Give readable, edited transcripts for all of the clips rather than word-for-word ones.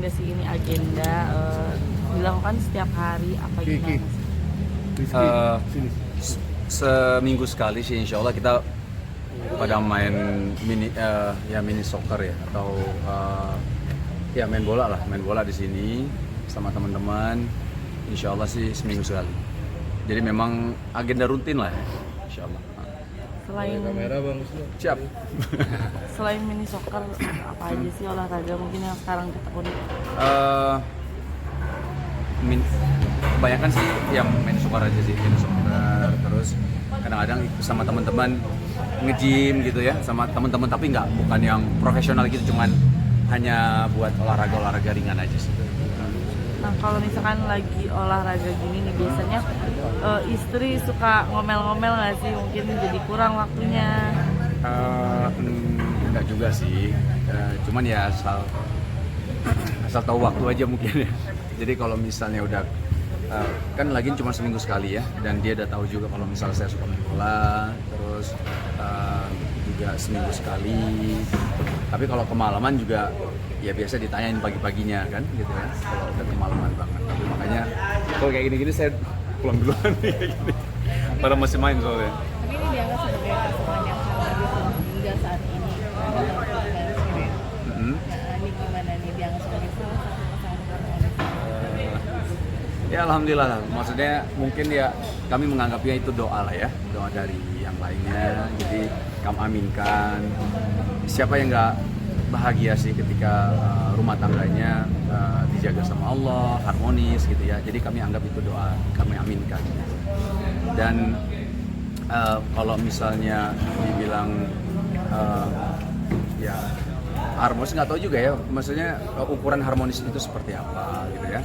nggak sih ini agenda dilakukan setiap hari apa gimana sih? Eh, Seminggu sekali sih insya Allah kita pada main mini soccer ya, atau ya main bola di sini sama teman-teman. Insya Allah sih seminggu sekali. Jadi memang agenda rutin lah ya, insya Allah. Selain Siap. selain mini soccer apa aja sih olahraga mungkin yang sekarang ditekuni? Kebanyakan sih yang main soccer aja sih, main soccer. Terus kadang-kadang sama teman-teman nge-gym gitu ya, sama teman-teman, tapi bukan yang profesional gitu, cuman hanya buat olahraga ringan aja sih. Nah kalau misalkan lagi olahraga gini nih biasanya istri suka ngomel-ngomel nggak sih, mungkin jadi kurang waktunya? Enggak juga sih, cuman ya asal tahu waktu aja mungkin ya. Jadi kalau misalnya udah kan lagi cuma seminggu sekali ya, dan dia udah tahu juga kalau misalnya saya suka main bola, terus juga seminggu sekali. Tapi kalau kemalaman juga ya biasa ditanyain pagi-paginya kan gitu ya, kalau udah kemalaman banget. Tapi makanya kalau kayak gini-gini saya pulang duluan nih kayak gini. Pada masih main soalnya. Tapi ini dianggap sebagai pasangan yang harmonis hingga saat ini. Nah, ini gimana nih dianggap sebagai salah satu pasangan harmonis? Ya alhamdulillah lah. Maksudnya mungkin ya kami menganggapnya itu doa lah ya, doa dari yang lainnya. Jadi kami aminkan. Siapa yang nggak bahagia sih ketika rumah tangganya dijaga sama Allah, harmonis gitu ya. Jadi kami anggap itu doa, kami aminkan. Dan kalau misalnya dibilang ya harmonis, nggak tahu juga ya, maksudnya ukuran harmonis itu seperti apa gitu ya.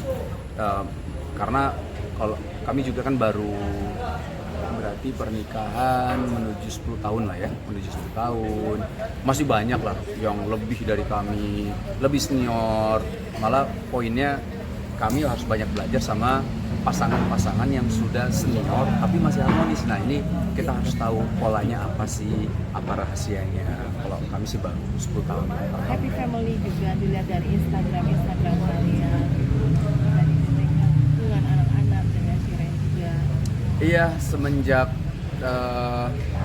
Karena kalau kami juga kan baru berarti pernikahan menuju 10 tahun lah ya, menuju 10 tahun. Masih banyak lah yang lebih dari kami, lebih senior. Malah poinnya kami harus banyak belajar sama pasangan-pasangan yang sudah senior tapi masih harmonis. Nah ini kita harus tahu polanya apa sih, apa rahasianya. Kalau kami sih baru 10 tahun. Happy family juga dilihat dari Instagram kalian. Dengan anak-anak, dengan Shiren juga. Iya, semenjak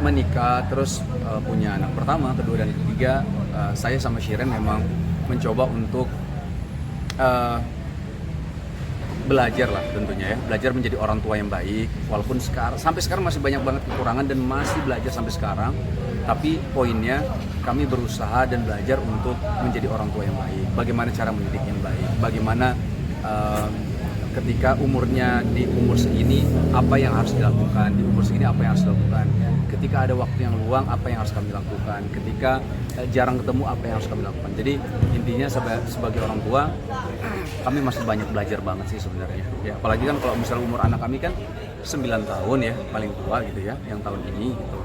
menikah terus punya anak pertama, kedua dan ketiga, saya sama Shiren memang mencoba untuk belajar lah tentunya ya, belajar menjadi orang tua yang baik. Walaupun sampai sekarang masih banyak banget kekurangan dan masih belajar sampai sekarang, tapi poinnya kami berusaha dan belajar untuk menjadi orang tua yang baik. Bagaimana cara mendidik yang baik, bagaimana ketika umurnya di umur segini apa yang harus dilakukan, di umur segini apa yang harus dilakukan, ketika ada waktu yang luang apa yang harus kami lakukan, ketika jarang ketemu apa yang harus kami lakukan. Jadi intinya sebagai orang tua kami masih banyak belajar banget sih sebenarnya ya, apalagi kan kalau misalnya umur anak kami kan 9 tahun ya paling tua gitu ya yang tahun ini gitu.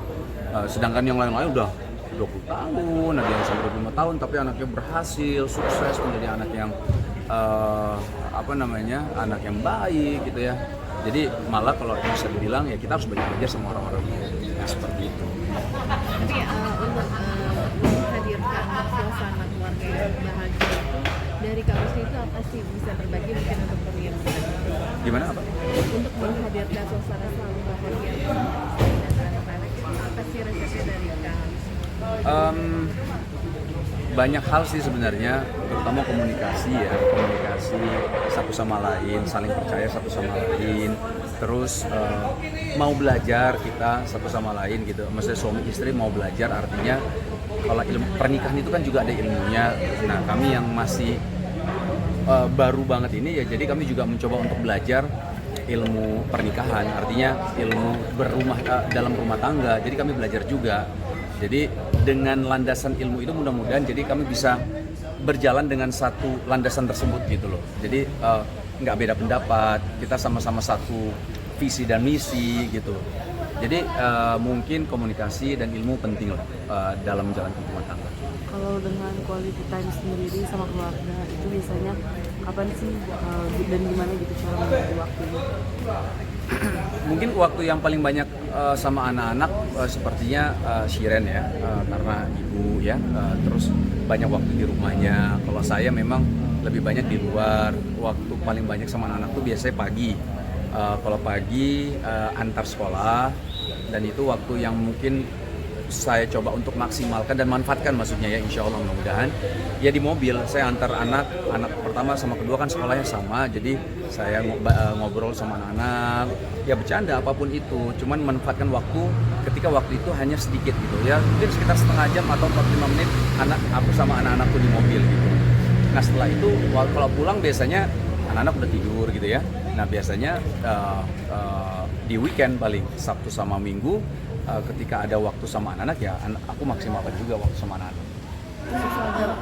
Sedangkan yang lain-lain udah 20 tahun, ada yang sampai 25 tahun, tapi anaknya berhasil, sukses menjadi anak yang anak yang baik gitu ya. Jadi malah kalau bisa dibilang ya kita harus banyak belajar sama orang-orang seperti itu. Tapi untuk menghadirkan suasana keluarga yang bahagia dari Kak Rusdi itu apa sih, bisa berbagi mungkin untuk pemirsa? Gimana apa? Untuk menghadirkan suasana selalu bahagia dan anak-anak itu apa sih resepnya dari Kak Rusdi? Banyak hal sih sebenarnya, terutama komunikasi satu sama lain, saling percaya satu sama lain, terus mau belajar kita satu sama lain gitu. Maksudnya suami istri mau belajar, artinya kalau ilmu pernikahan itu kan juga ada ilmunya. Nah kami yang masih baru banget ini ya, jadi kami juga mencoba untuk belajar ilmu pernikahan, artinya ilmu dalam rumah tangga. Jadi kami belajar juga. Jadi dengan landasan ilmu itu mudah-mudahan jadi kami bisa berjalan dengan satu landasan tersebut gitu loh. Jadi nggak beda pendapat, kita sama-sama satu visi dan misi gitu. Jadi mungkin komunikasi dan ilmu penting lah dalam menjalankan rumah tangga. Kalau dengan quality time sendiri sama keluarga itu biasanya kapan sih dan gimana gitu cara membagi waktunya? Mungkin waktu yang paling banyak sama anak-anak sepertinya Shiren ya, karena ibu ya, terus banyak waktu di rumahnya. Kalau saya memang lebih banyak di luar. Waktu paling banyak sama anak-anak tuh biasanya pagi. Kalau pagi antar sekolah, dan itu waktu yang mungkin saya coba untuk maksimalkan dan manfaatkan, maksudnya ya, insya Allah mudah-mudahan ya di mobil. Saya antar anak pertama sama kedua kan sekolahnya sama, jadi saya ngobrol sama anak-anak, ya bercanda apapun itu, cuman manfaatkan waktu ketika waktu itu hanya sedikit gitu ya, mungkin sekitar setengah jam atau 45 menit aku sama anak-anakku di mobil gitu. Nah setelah itu kalau pulang biasanya anak-anak udah tidur gitu ya. Nah biasanya di weekend paling Sabtu sama Minggu, ketika ada waktu sama anak-anak ya aku maksimalkan juga waktu sama anak-anak.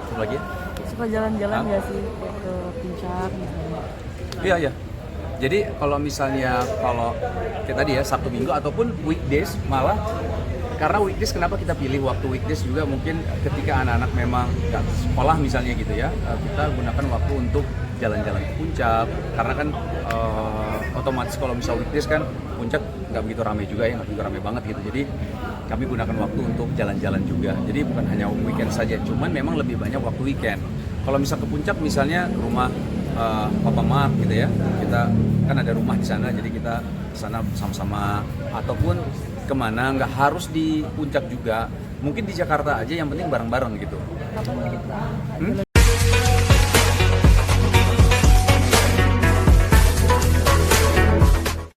Suka lagi? Suka jalan-jalan nggak sih ke puncak misalnya? Iya iya. Jadi kalau misalnya kayak tadi ya Sabtu Minggu ataupun weekdays, malah karena weekdays kenapa kita pilih waktu weekdays juga mungkin ketika anak-anak memang nggak sekolah misalnya gitu ya, kita gunakan waktu untuk jalan-jalan ke puncak, karena kan otomatis kalau misal weekdays kan puncak nggak begitu ramai juga ya, nggak begitu ramai banget gitu. Jadi kami gunakan waktu untuk jalan-jalan juga. Jadi bukan hanya weekend saja, cuman memang lebih banyak waktu weekend. Kalau misal ke puncak misalnya rumah Papa Mark gitu ya, kita kan ada rumah di sana, jadi kita ke sana sama-sama, ataupun kemana, nggak harus di puncak juga, mungkin di Jakarta aja yang penting bareng-bareng gitu.